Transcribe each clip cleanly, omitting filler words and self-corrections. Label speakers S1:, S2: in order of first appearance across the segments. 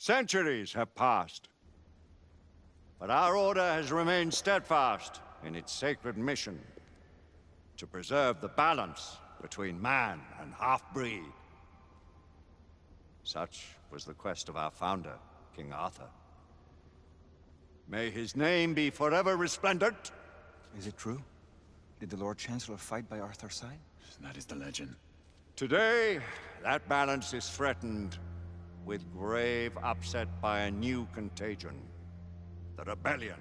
S1: Centuries have passed, but our order has remained steadfast in its sacred mission to preserve the balance between man and half-breed. Such was the quest of our founder, King Arthur. May his name be forever resplendent.
S2: Is it true? Did the Lord Chancellor fight by Arthur's side?
S3: That is the legend.
S1: Today, that balance is threatened with grave upset by a new contagion, the rebellion.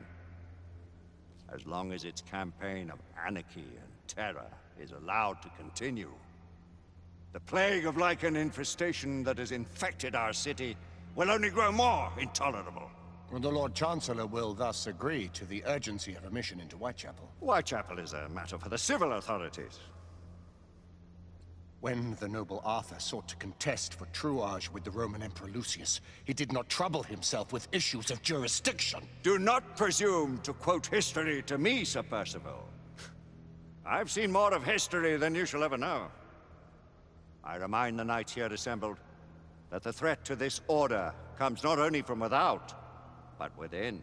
S1: As long as its campaign of anarchy and terror is allowed to continue, the plague of Lycan infestation that has infected our city will only grow more intolerable.
S4: Well, the Lord Chancellor will thus agree to the urgency of a mission into Whitechapel.
S1: Whitechapel is a matter for the civil authorities.
S4: When the noble Arthur sought to contest for truage with the Roman Emperor Lucius, he did not trouble himself with issues of jurisdiction.
S1: Do not presume to quote history to me, Sir Percival. I've seen more of history than you shall ever know. I remind the knights here assembled that the threat to this order comes not only from without, but within.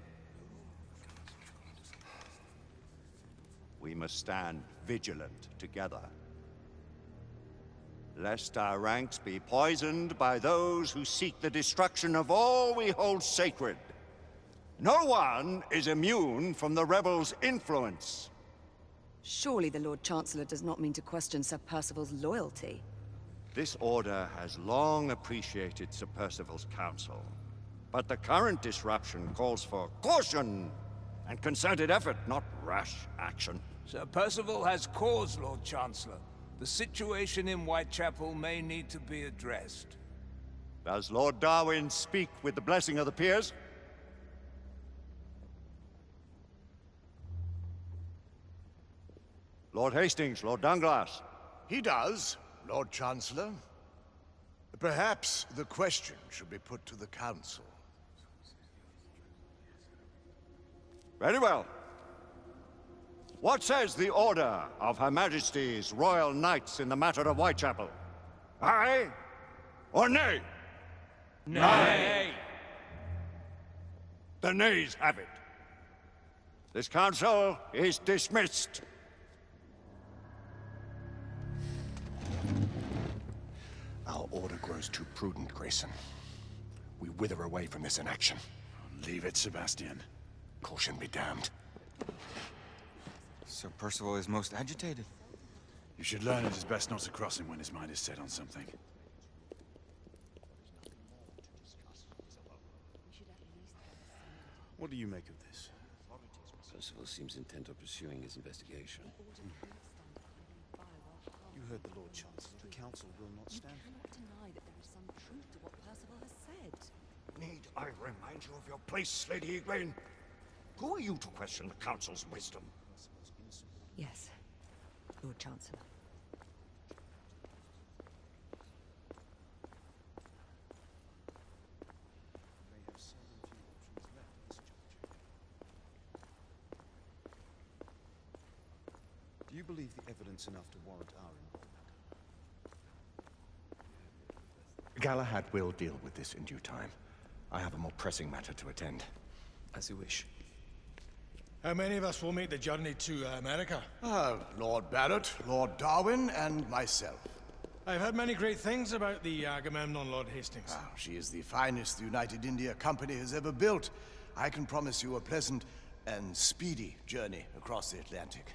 S1: We must stand vigilant together, lest our ranks be poisoned by those who seek the destruction of all we hold sacred. No one is immune from the rebels' influence.
S5: Surely the Lord Chancellor does not mean to question Sir Percival's loyalty.
S1: This order has long appreciated Sir Percival's counsel, but the current disruption calls for caution and concerted effort, not rash action.
S6: Sir Percival has cause, Lord Chancellor. The situation in Whitechapel may need to be addressed.
S1: Does Lord Darwin speak with the blessing of the peers? Lord Hastings, Lord Dunglass.
S7: He does, Lord Chancellor. Perhaps the question should be put to the Council.
S1: Very well. What says the Order of Her Majesty's Royal Knights in the matter of Whitechapel? Aye or nay?
S6: Nay!
S1: The nays have it. This council is dismissed.
S4: Our order grows too prudent, Grayson. We wither away from this inaction.
S3: Leave it, Sebastian.
S4: Caution be damned.
S2: Sir Percival is most agitated.
S3: You should learn it is best not to cross him when his mind is set on something. What do you make of this?
S8: Percival seems intent on pursuing his investigation.
S9: You heard the Lord Chancellor. The Council will not stand.
S5: You cannot deny that there is some truth to what Percival has said.
S1: Need I remind you of your place, Lady Egwene? Who are you to question the Council's wisdom?
S5: Yes, Lord Chancellor.
S9: Do you believe the evidence enough to warrant our involvement?
S4: Galahad will deal with this in due time. I have a more pressing matter to attend.
S2: As you wish.
S10: How many of us will make the journey to America?
S7: Lord Barrett, Lord Darwin, and myself.
S10: I've heard many great things about the Agamemnon, Lord Hastings.
S7: She is the finest the United India Company has ever built. I can promise you a pleasant and speedy journey across the Atlantic.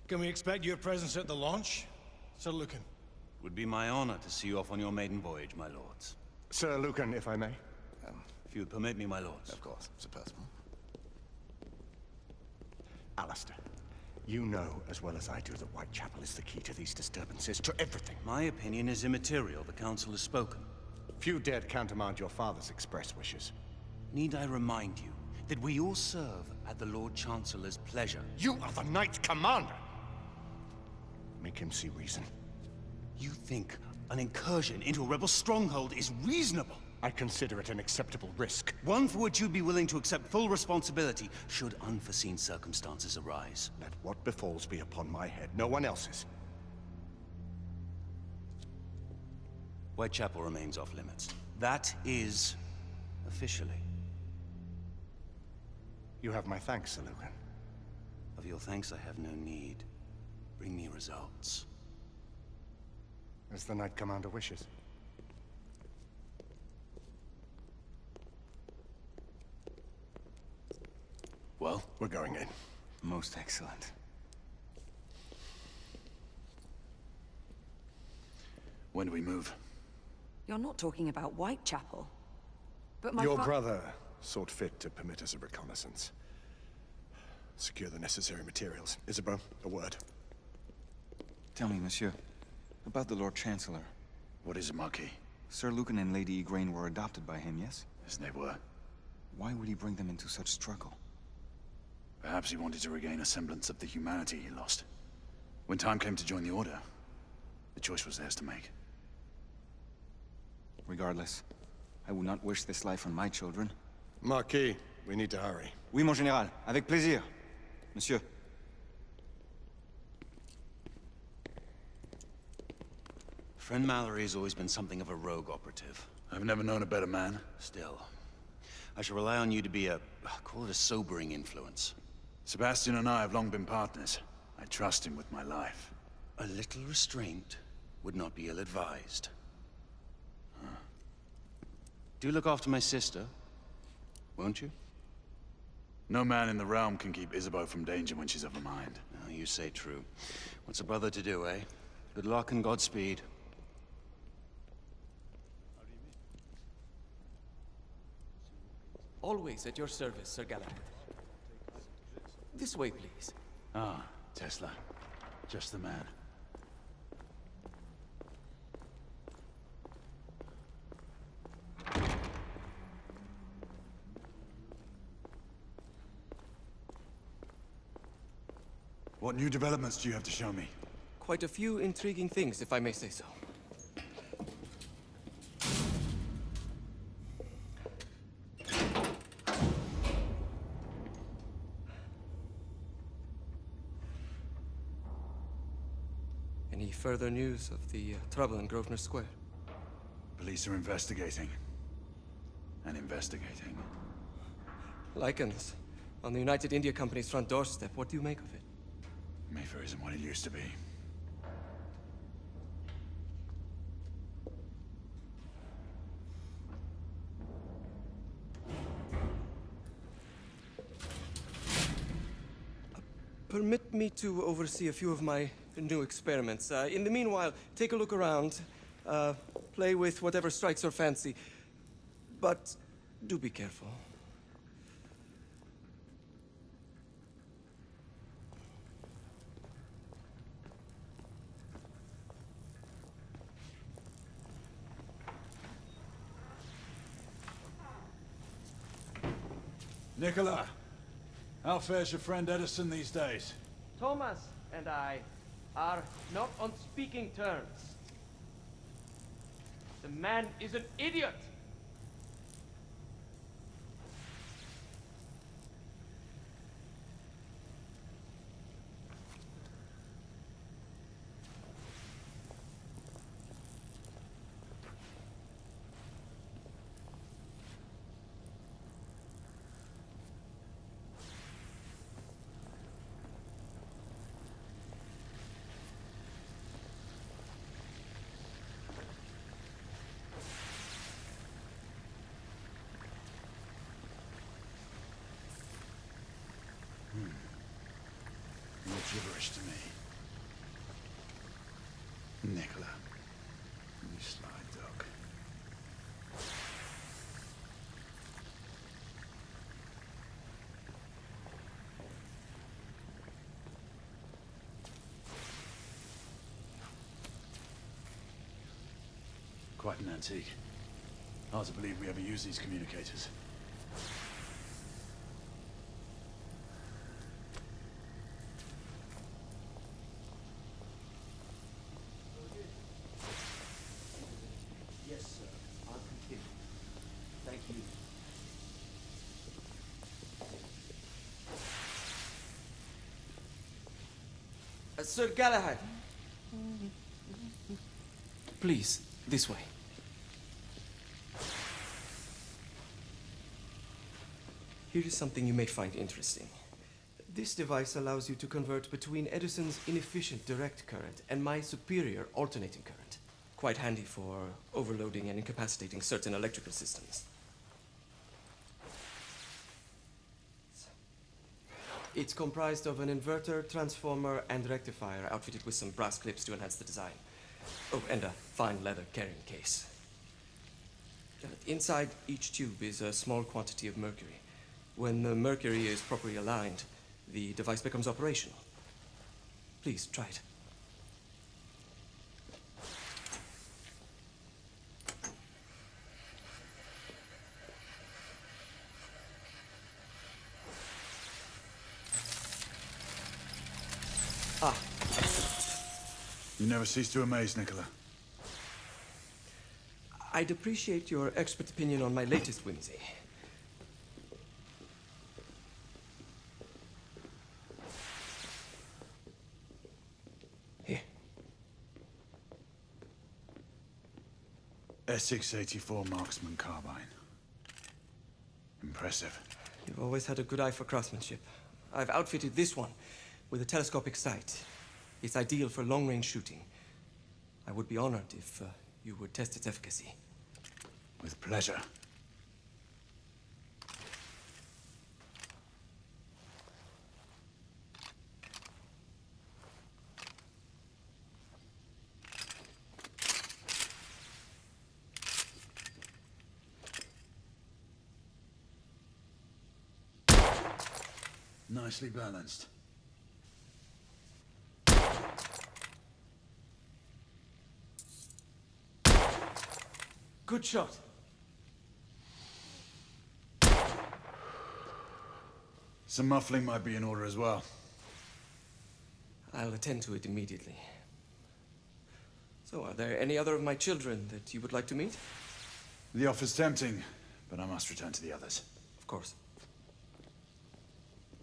S10: Can we expect your presence at the launch, Sir Lucan?
S11: It would be my honor to see you off on your maiden voyage, my lords.
S4: Sir Lucan, if I may.
S11: If you would permit me, my lords.
S7: Of course, Sir Percival.
S4: Alistair, you know as well as I do that Whitechapel is the key to these disturbances, to everything.
S11: My opinion is immaterial. The Council has spoken.
S4: Few dared countermand your father's express wishes.
S11: Need I remind you that we all serve at the Lord Chancellor's pleasure?
S4: You are the Knight Commander! Make him see reason.
S11: You think an incursion into a rebel stronghold is reasonable?
S4: I consider it an acceptable risk.
S11: One for which you'd be willing to accept full responsibility should unforeseen circumstances arise.
S4: Let what befalls be upon my head, no one else's.
S11: Whitechapel remains off limits. That is officially.
S4: You have my thanks, Sir Lucan.
S11: Of your thanks I have no need. Bring me results.
S4: As the Knight Commander wishes.
S3: Well,
S4: We're going in.
S2: Most excellent.
S3: when do we move?
S5: You're not talking about Whitechapel. But my
S7: Your brother sought fit to permit us a reconnaissance. Secure the necessary materials. Isabeau, a word.
S2: Tell me, monsieur, about the Lord Chancellor.
S3: What is it, Marquis?
S2: Sir Lucan and Lady Igraine were adopted by him, yes?
S3: Yes, they were.
S2: Why would he bring them into such struggle?
S3: Perhaps he wanted to regain a semblance of the humanity he lost. When time came to join the Order, the choice was theirs to make.
S2: Regardless, I would not wish this life on my children.
S7: Marquis, we need to hurry.
S2: Oui, mon général. Avec plaisir. Monsieur.
S11: Friend Mallory has always been something of a rogue operative.
S3: I've never known a better man.
S11: Still, I shall rely on you to be call it a sobering influence.
S3: Sebastian and I have long been partners. I trust him with my life.
S11: A little restraint would not be ill-advised. Do look after my sister, won't you?
S3: No man in the realm can keep Isabeau from danger when she's of a mind.
S11: Oh, you say true. What's a brother to do, eh? Good luck and Godspeed.
S12: Always at your service, Sir Galahad. This way, please.
S3: Ah, Tesla. Just the man. What new developments do you have to show me?
S12: Quite a few intriguing things, if I may say so. Any further news of the trouble in Grosvenor Square?
S3: Police are investigating. And investigating.
S12: Lycans, on the United India Company's front doorstep. What do you make of it?
S3: Mayfair isn't what it used to be.
S12: Permit me to oversee a few of my new experiments. In the meanwhile, take a look around. Play with whatever strikes your fancy. But do be careful.
S3: Nicola, how fares your friend Edison these days?
S12: Thomas and I are not on speaking terms. The man is an idiot!
S3: More gibberish to me. Nicola. You sly dog. Quite an antique. Hard to believe we ever use these communicators.
S12: Yes, sir. I'll continue. Thank you. Sir Galahad. Please, this way. Here is something you may find interesting. This device allows you to convert between Edison's inefficient direct current and my superior alternating current. Quite handy for overloading and incapacitating certain electrical systems. It's comprised of an inverter, transformer, and rectifier outfitted with some brass clips to enhance the design. Oh, and a fine leather carrying case. Inside each tube is a small quantity of mercury. When the mercury is properly aligned, the device becomes operational. Please, try it. Ah.
S3: You never cease to amaze, Nicola.
S12: I'd appreciate your expert opinion on my latest whimsy. Here.
S3: Essex 84 Marksman Carbine. Impressive.
S12: You've always had a good eye for craftsmanship. I've outfitted this one with a telescopic sight. It's ideal for long-range shooting. I would be honored if you would test its efficacy.
S3: With pleasure. Nicely balanced.
S12: Good shot.
S3: Some muffling might be in order as well.
S12: I'll attend to it immediately. So, are there any other of my children that you would like to meet?
S3: The offer's tempting, but I must return to the others.
S12: Of course.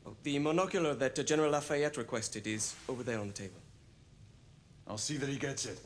S12: Oh, the monocular that General Lafayette requested is over there on the table.
S3: I'll see that he gets it.